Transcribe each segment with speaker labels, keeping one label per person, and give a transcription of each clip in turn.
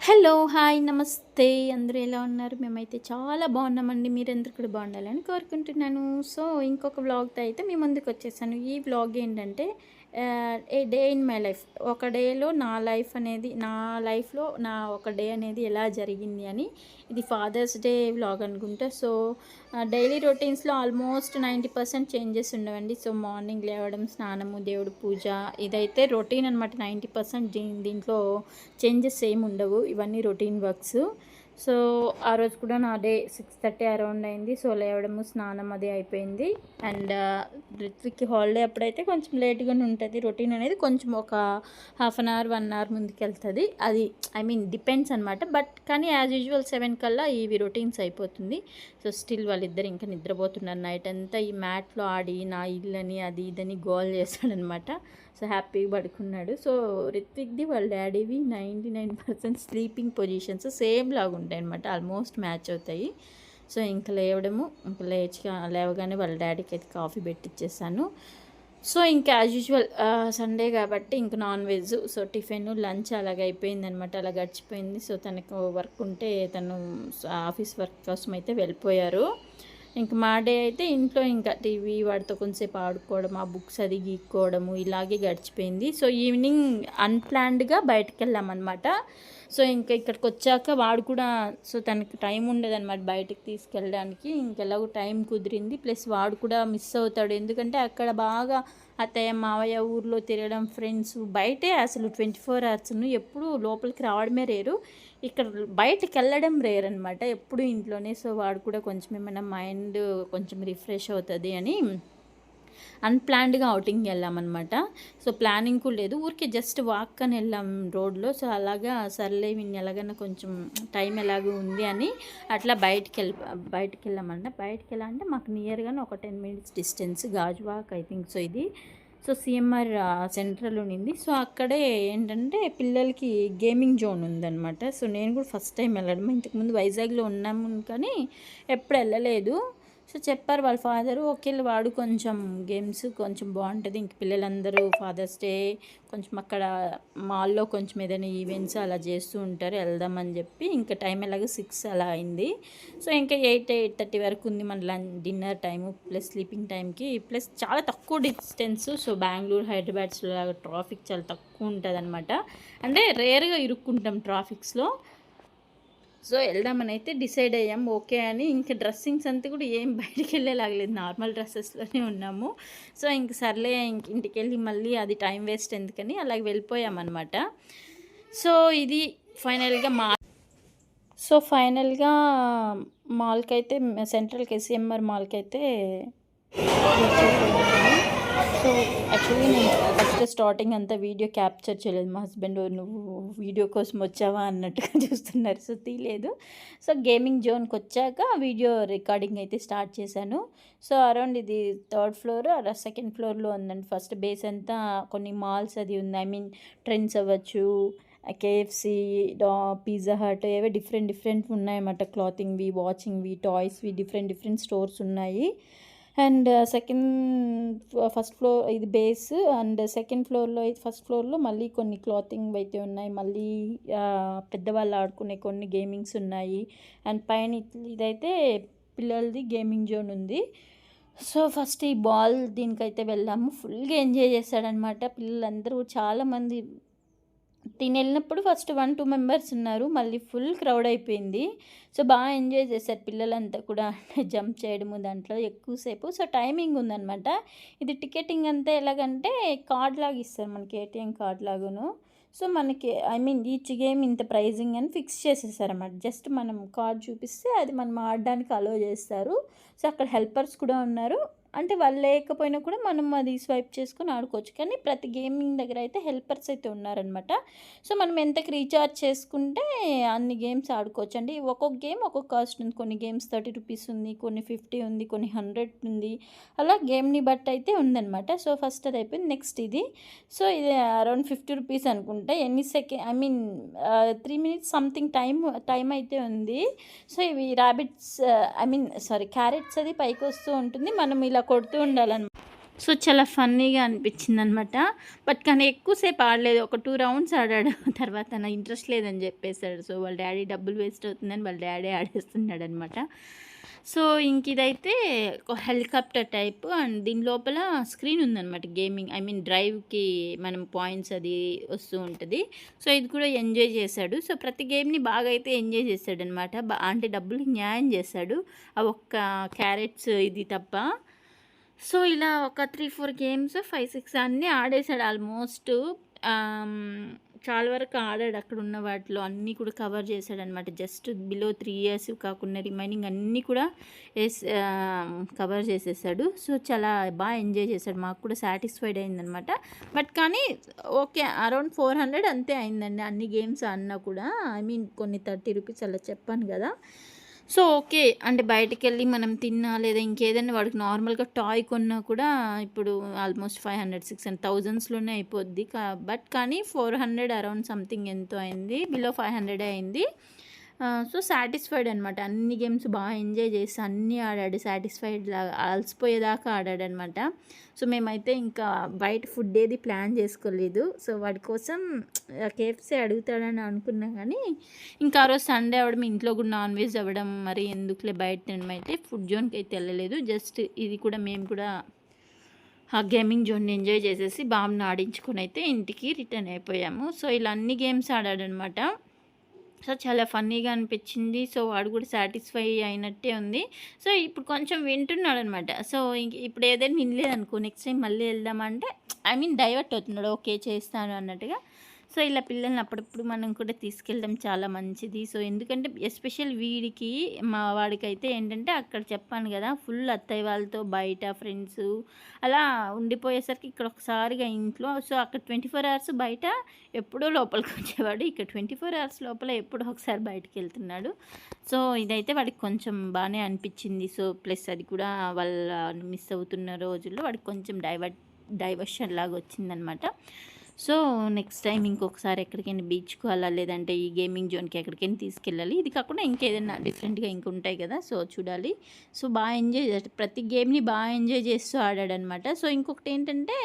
Speaker 1: Hello! Hi! నమస్తే! అందరూ ఎలా ఉన్నారు? మేమైతే చాలా బాగున్నామండి. మీరందరూ కూడా బాగుండాలని కోరుకుంటున్నాను. సో, ఇంకొక వ్లాగ్‌తో అయితే మీ ముందుకొచ్చేసాను. ఈ వ్లాగ్ ఏంటంటే ఏ డే ఇన్ మై లైఫ్. ఒక డేలో నా లైఫ్ అనేది నా లైఫ్‌లో నా ఒక డే అనేది ఎలా జరిగింది అని. ఇది ఫాదర్స్ డే వ్లాగ్ అనుకుంటా. సో, డైలీ రొటీన్స్‌లో ఆల్మోస్ట్ 90% చేంజెస్ ఉండవండి. సో, మార్నింగ్ లేవడం, స్నానము, దేవుడి పూజ ఇదైతే రొటీన్ అనమాట. 90% దీంట్లో చేంజెస్ ఏమి ఉండవు. ఇవన్నీ రొటీన్ వర్క్స్. సో, ఆ రోజు కూడా నా డే 6:30 అరౌండ్ అయింది. సో, లేవడము, స్నానం అది అయిపోయింది. అండ్ రిత్విక్‌కి హాలిడే అప్పుడైతే కొంచెం లేట్‌గానే ఉంటది. రొటీన్ అనేది కొంచెం ఒక హాఫ్ అన్ అవర్, 1 అవర్ ముందుకెళ్తది. అది డిపెండ్స్ అనమాట. బట్ కానీ యాజ్ యూజువల్ 7 కల్లా ఇవి రొటీన్స్ అయిపోతుంది. సో, స్టిల్ వాళ్ళిద్దరు ఇంకా నిద్రపోతున్నారు. నైట్ అంతా ఈ మ్యాట్‌లో ఆడి నా ఇల్లని అది ఇదని గోల చేశాడనమాట. సో, హ్యాపీగా పడుకున్నాడు. సో, రిత్విక్‌ది వాళ్ళ డ్యాడీవి 99% స్లీపింగ్ పొజిషన్స్ సేమ్ లాగా ఉంటాయి అనమాట. ఆల్మోస్ట్ మ్యాచ్ అవుతాయి. సో, ఇంకా లేవడము, ఇంకా లేవగానే వాళ్ళ డాడీకి అయితే కాఫీ పెట్టిచ్చేసాను. సో, ఇంకా యాజ్ యూజువల్ సండే కాబట్టి ఇంక non veg. So, tiffin, lunch అలాగ అయిపోయిందనమాట. అలా గడిచిపోయింది. సో, తనకు వర్క్ ఉంటే తను ఆఫీస్ వర్క్ కోసం అయితే వెళ్ళిపోయారు. ఇంక మా డే అయితే ఇంట్లో ఇంకా టీవీ వాడితో కొంచెంసేపు ఆడుకోవడం, ఆ బుక్స్ అది గీక్కోవడము ఇలాగే గడిచిపోయింది. సో, ఈవినింగ్ అన్‌ప్లాన్డ్‌గా బయటికెళ్ళామనమాట. సో, ఇంకా ఇక్కడికొచ్చాక వాడు కూడా తనకి టైం ఉండదనమాట బయటికి తీసుకెళ్ళడానికి. ఇంకెలాగో టైం కుదిరింది. ప్లస్ వాడు కూడా మిస్ అవుతాడు. ఎందుకంటే అక్కడ బాగా అత్తయ్య, మావయ్య ఊర్లో తిరగడం, ఫ్రెండ్స్ బయటే అసలు 24 అవర్స్‌ను ఎప్పుడూ లోపలికి రావడమే రేరు. ఇక్కడ బయటికెళ్ళడం రేర్ అనమాట. ఎప్పుడూ ఇంట్లోనే. సో, వాడు కూడా కొంచెం ఏమైనా మైండ్ కొంచెం రిఫ్రెష్ అవుతది అని అన్‌ప్లాన్డ్‌గా ఔటింగ్‌కి వెళ్ళామనమాట. సో, ప్లానింగ్ కూడా లేదు. ఊరికే జస్ట్ వాక్ అని వెళ్ళాం రోడ్‌లో. సో, అలాగా సర్లే వీడిని ఎలాగైనా కొంచెం టైం ఎలాగో ఉంది అని అట్లా బయటికెళ్ళామంట. బయటికెళ్ళా అంటే మాకు నియర్‌గానే ఒక 10 minutes distance Gajuwaka I think so ఇది. సో, సీఎంఆర్ సెంట్రల్ ఉండింది. సో, అక్కడే ఏంటంటే పిల్లలకి గేమింగ్ జోన్ ఉందనమాట. సో, నేను కూడా ఫస్ట్ టైం వెళ్ళడం. ఇంతకుముందు వైజాగ్‌లో ఉన్నాము కానీ ఎప్పుడు వెళ్ళలేదు. సో, చెప్పారు వాళ్ళ ఫాదరు, ఓకేలే వాడు కొంచెం గేమ్స్ కొంచెం బాగుంటుంది. ఇంక పిల్లలందరూ ఫాదర్స్ డే కొంచెం అక్కడ మాల్‌లో కొంచెం ఏదైనా ఈవెంట్స్ అలా చేస్తూ ఉంటారు, వెళ్దామని చెప్పి ఇంకా టైం ఎలాగో 6 అలా అయింది. సో, ఇంకా 8:30 వరకు ఉంది మన డిన్నర్ టైము ప్లస్ స్లీపింగ్ టైంకి. ప్లస్ చాలా తక్కువ డిస్టెన్స్. సో, బెంగళూరు, హైదరాబాద్స్లో లాగా ట్రాఫిక్ చాలా తక్కువ ఉంటుందన్నమాట. అంటే రేర్గా ఇరుక్కుంటాం ట్రాఫిక్స్లో. సో, వెళ్దామని అయితే డిసైడ్ అయ్యాం. ఓకే అని ఇంక డ్రెస్సింగ్స్ అంతా కూడా ఏం బయటికి వెళ్ళేలాగలేదు. నార్మల్ డ్రెస్సెస్‌లోనే ఉన్నాము. సో, ఇంక సర్లే ఇంటికెళ్ళి మళ్ళీ అది టైం వేస్ట్ ఎందుకని అలాగ వెళ్ళిపోయామన్నమాట. సో, ఇది ఫైనల్‌గా ఫైనల్‌గా మాల్‌కైతే సెంట్రల్ కేసీఎంఆర్ మాల్‌కైతే సో, యాక్చువల్లీ నేను ఫస్ట్ స్టార్టింగ్ అంతా వీడియో క్యాప్చర్ చేయలేదు. మా హస్బెండ్ నువ్వు వీడియో కోసం వచ్చావా అన్నట్టుగా చూస్తున్నారు. సో, తీయలేదు. సో, గేమింగ్ జోన్కి వచ్చాక వీడియో రికార్డింగ్ అయితే స్టార్ట్ చేశాను. సో, అరౌండ్ ఇది 3rd ఫ్లోర్ సెకండ్ ఫ్లోర్లో ఉందండి. ఫస్ట్ బేస్ అంతా కొన్ని మాల్స్ అది ఉంది. ట్రెండ్స్ అవ్వచ్చు, కేఎఫ్సి, పిజ్జా హట్ ఏవో డిఫరెంట్ ఉన్నాయన్నమాట. క్లాతింగ్‌వి, వాచింగ్‌వి, టాయ్స్‌వి డిఫరెంట్ స్టోర్స్ ఉన్నాయి. అండ్ ఫస్ట్ ఫ్లోర్ ఇది బేస్. అండ్ సెకండ్ ఫ్లోర్లో ఫస్ట్ ఫ్లోర్లో మళ్ళీ కొన్ని క్లాతింగ్ అయితే ఉన్నాయి. మళ్ళీ పెద్దవాళ్ళు ఆడుకునే కొన్ని గేమింగ్స్ ఉన్నాయి. అండ్ పైన ఇదైతే పిల్లలది గేమింగ్ జోన్ ఉంది. సో, ఫస్ట్ ఈ బాల్ దీనికైతే వెళ్ళాము. ఫుల్గా ఎంజాయ్ చేశాడనమాట. పిల్లలందరూ చాలామంది తినెళ్ళినప్పుడు ఫస్ట్ 1, 2 మెంబర్స్ ఉన్నారు. మళ్ళీ ఫుల్ క్రౌడ్ అయిపోయింది. సో, బాగా ఎంజాయ్ చేశారు పిల్లలంతా కూడా. జంప్ చేయడము దాంట్లో ఎక్కువసేపు. సో, టైమింగ్ ఉందనమాట. ఇది టికెటింగ్ అంతా ఎలాగంటే కార్డ్ లాగా ఇస్తారు మనకి, ఏటీఎం కార్డ్ లాగాను. సో, మనకి ఈచ్ గేమ్ ఇంత ప్రైజింగ్ అని ఫిక్స్ చేసేసారన్నమాట. జస్ట్ మనం కార్డ్ చూపిస్తే అది మనం ఆడడానికి అలో చేస్తారు. సో, అక్కడ హెల్పర్స్ కూడా ఉన్నారు. అంటే వాళ్ళు లేకపోయినా కూడా మనం అది స్వైప్ చేసుకొని ఆడుకోవచ్చు. కానీ ప్రతి గేమింగ్ దగ్గర అయితే హెల్పర్స్ అయితే ఉన్నారనమాట. సో, మనం ఎంతకి రీఛార్జ్ చేసుకుంటే అన్ని గేమ్స్ ఆడుకోవచ్చు అండి. ఒక్కొక్క గేమ్ ఒక్కొక్క కాస్ట్ ఉంది. కొన్ని గేమ్స్ రూ. 30 ఉంది, కొన్ని 50 ఉంది, కొన్ని 100 ఉంది. అలా గేమ్ని బట్టి అయితే ఉందనమాట. సో, ఫస్ట్ అది అయిపోయింది. నెక్స్ట్ ఇది. సో, ఇది అరౌండ్ రూ. 50 అనుకుంటా. ఎన్ని 3 మినిట్స్ సంథింగ్ టైం అయితే ఉంది. సో, ఇవి ర్యాబిట్స్ క్యారెట్స్ అది పైకి వస్తూ ఉంటుంది. మనం ఇలా కొడుతూ ఉండాలన్నమాట. సో, చాలా ఫన్నీగా అనిపించిందనమాట. బట్ కానీ ఎక్కువసేపు ఆడలేదు. ఒక 2 రౌండ్స్ ఆడాడు. తర్వాత నాకు ఇంట్రెస్ట్ లేదని చెప్పేసాడు. సో, వాళ్ళ డ్యాడీ డబ్బులు వేస్ట్ అవుతుందని వాళ్ళ డ్యాడీ ఆడేస్తున్నాడనమాట. సో, ఇంకిదైతే ఒక హెలికాప్టర్ టైపు అండ్ దీని లోపల స్క్రీన్ ఉందనమాట. గేమింగ్ ఐ మీన్ డ్రైవ్‌కి మనం పాయింట్స్ అది వస్తూ ఉంటది. సో, ఇది కూడా ఎంజాయ్ చేశాడు. సో, ప్రతి గేమ్‌ని బాగా అయితే ఎంజాయ్ చేశాడనమాట. అంటే డబ్బులకి న్యాయం చేశాడు. ఆ ఒక్క క్యారెట్స్ ఇది తప్ప. సో, ఇలా ఒక 3, 4 గేమ్స్ 5, 6 అన్నీ ఆడేసాడు ఆల్మోస్ట్. ఆహ్, చాలా వరకు ఆడాడు అక్కడున్న వాటిలో అన్నీ కూడా కవర్ చేశాడనమాట. జస్ట్ బిలో 3 ఇయర్స్ కాకుండా రిమైనింగ్ అన్నీ కూడా కవర్ చేసేసాడు. సో, చాలా ఎంజాయ్ చేశాడు. మాకు కూడా సాటిస్ఫైడ్ అయిందనమాట. బట్ కానీ ఓకే. అరౌండ్ 400 అంతే అయిందండి అన్ని గేమ్స్ ఆడినా కూడా. ఐ మీన్ కొన్ని 30 రూపీస్ అలా చెప్పాను కదా! So, okay. అంటే బయటికెళ్ళి మనం తిన్నా లేదా ఇంకేదైనా వాడికి నార్మల్‌గా టాయ్ కొన్నా కూడా ఇప్పుడు ఆల్మోస్ట్ 500, 600 థౌజండ్స్‌లోనే అయిపోద్ది. బట్ కానీ 400 అరౌండ్ సంథింగ్ ఎంతో అయింది. బిలో 500 అయింది. సో, సాటిస్ఫైడ్ అనమాట. అన్ని గేమ్స్ ఎంజాయ్ చేసి అన్నీ ఆడాడు. సాటిస్ఫైడ్ లాగా అలసిపోయేదాకా ఆడాడనమాట. సో, మేమైతే ఇంకా బయట ఫుడ్ ఏది ప్లాన్ చేసుకోలేదు. సో, వాడి కోసం కేఎఫ్‌సీ అడుగుతాడని అనుకున్నా కానీ ఇంకా ఆ రోజు సండే అవ్వడం, ఇంట్లో కూడా నాన్ వెజ్ అవ్వడం, మరి ఎందుకులే బయట తినడం అయితే ఫుడ్ జోన్‌కి అయితే వెళ్ళలేదు. జస్ట్ ఇది కూడా మేము కూడా ఆ గేమింగ్ జోన్‌ని ఎంజాయ్ చేసేసి బాబుని ఆడించుకొని అయితే ఇంటికి రిటర్న్ అయిపోయాము. సో, ఇలా అన్ని గేమ్స్ ఆడాడనమాట. సో, చాలా ఫన్నీగా అనిపించింది. సో, వాడు కూడా సాటిస్ఫై అయినట్టే ఉంది. సో, ఇప్పుడు కొంచెం వింటున్నాడనమాట. సో, ఇప్పుడు ఏదైనా వినలేదనుకో నెక్స్ట్ టైం మళ్ళీ వెళ్దామంటే ఐ మీన్ డైవర్ట్ అవుతున్నాడు. ఓకే చేస్తాను అన్నట్టుగా. సో, ఇలా పిల్లల్ని అప్పుడప్పుడు మనం కూడా తీసుకెళ్ళడం చాలా మంచిది. సో, ఎందుకంటే ఎస్పెషల్ వీడికి మా వాడికైతే ఏంటంటే అక్కడ చెప్పాను కదా! ఫుల్ అత్తయ్య వాళ్ళతో బయట ఫ్రెండ్సు అలా ఉండిపోయేసరికి ఇక్కడ ఒకసారిగా ఇంట్లో సో, అక్కడ 24 అవర్స్ బయట ఎప్పుడో లోపలికొచ్చేవాడు. ఇక్కడ 24 అవర్స్ లోపల ఎప్పుడో ఒకసారి బయటికెళ్తున్నాడు. సో, ఇదైతే వాడికి కొంచెం బానే అనిపిచ్చింది. సో, ప్లస్ అది కూడా వాళ్ళ మిస్ అవుతున్న రోజుల్లో వాడికి కొంచెం డైవర్షన్ లాగా వచ్చిందనమాట. సో, నెక్స్ట్ టైమ్ ఇంకొకసారి ఎక్కడికైనా బీచ్‌కో అలా లేదంటే ఈ గేమింగ్ జోన్‌కి ఎక్కడికైనా తీసుకెళ్ళాలి. ఇది కాకుండా ఇంకేదైనా డిఫరెంట్‌గా ఇంకుంటాయి కదా! సో, చూడాలి. సో, ఎంజాయ్ చేసాడు. ప్రతి గేమ్‌ని ఎంజాయ్ చేస్తూ ఆడాడనమాట. సో, ఇంకొకటేంటంటే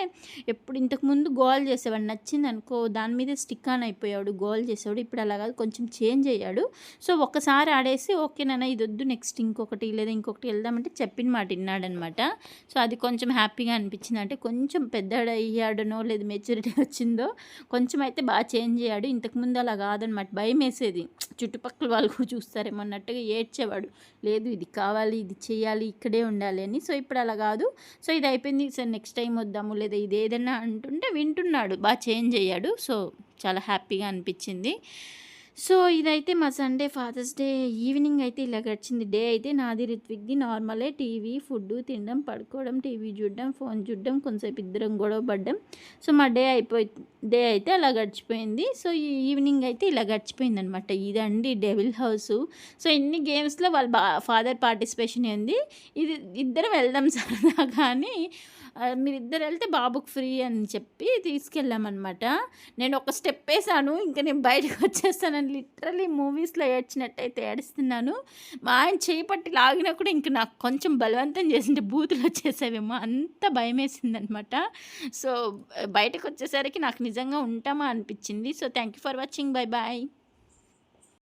Speaker 1: ఎప్పుడు ఇంతకుముందు గోల చేసేవాడు. నచ్చిందనుకో దాని మీదే స్టిక్ ఆన్ అయిపోయాడు. గోల చేసేవాడు. ఇప్పుడు అలా కాదు కొంచెం చేంజ్ అయ్యాడు. సో, ఒక్కసారి ఆడేసి ఓకే నాన్న ఇదొద్దు నెక్స్ట్ ఇంకొకటి లేదా ఇంకొకటి వెళ్దామంటే చెప్పిన మాట విన్నాడనమాట. సో, అది కొంచెం హ్యాపీగా అనిపించింది. అంటే కొంచెం పెద్దోడయ్యాడనో లేదా మెచ్యూరిటీ వచ్చిందో కొంచెం అయితే చేంజ్ అయ్యాడు. ఇంతకుముందు అలా కాదనమాట. భయమేసేది. చుట్టుపక్కల వాళ్ళు కూడా చూస్తారేమో అన్నట్టుగా ఏడ్చేవాడు. లేదు ఇది కావాలి, ఇది చేయాలి, ఇక్కడే ఉండాలి అని. సో, ఇప్పుడు అలా కాదు. సో, ఇది అయిపోయింది. సో, నెక్స్ట్ టైం వద్దాము లేదా ఇదేదన్నా అంటుంటే వింటున్నాడు. చేంజ్ అయ్యాడు. సో, చాలా హ్యాపీగా అనిపించింది. సో, ఇదైతే మా సండే ఫాదర్స్ డే ఈవినింగ్ అయితే ఇలా గడిచింది. డే అయితే నాది రిత్విక్‌ది నార్మలే. టీవీ, ఫుడ్డు, తినడం, పడుకోవడం, టీవీ చూడడం, ఫోన్ చూడడం, కొంతసేపు ఇద్దరం గొడవ పడ్డం. సో, మా డే అయితే అలా గడిచిపోయింది. సో, ఈ ఈవినింగ్ అయితే ఇలా గడిచిపోయిందనమాట. ఇదండి డెవిల్ హౌసు. సో, ఇన్ని గేమ్స్‌లో వాళ్ళ ఫాదర్ పార్టిసిపేషనే ఉంది. ఇది ఇద్దరం వెళ్దాం సరదాగా అని మీరిద్దరు వెళ్తే బాబుకి ఫ్రీ అని చెప్పి తీసుకెళ్ళామన్నమాట. నేను ఒక స్టెప్ వేసాను. ఇంక నేను బయటకు వచ్చేస్తానని లిటరల్లీ మూవీస్‌లో ఏడ్చినట్టయితే ఏడుస్తున్నాను. మా ఆయన చేయి పట్టి లాగినా కూడా ఇంక నాకు కొంచెం బలవంతం చేసింటే బూతులు వచ్చేసేవేమో అంత భయమేసిందనమాట. సో, బయటకు వచ్చేసరికి నాకు నిజంగా ఉంటామా అనిపించింది. So, thank you for watching. Bye bye.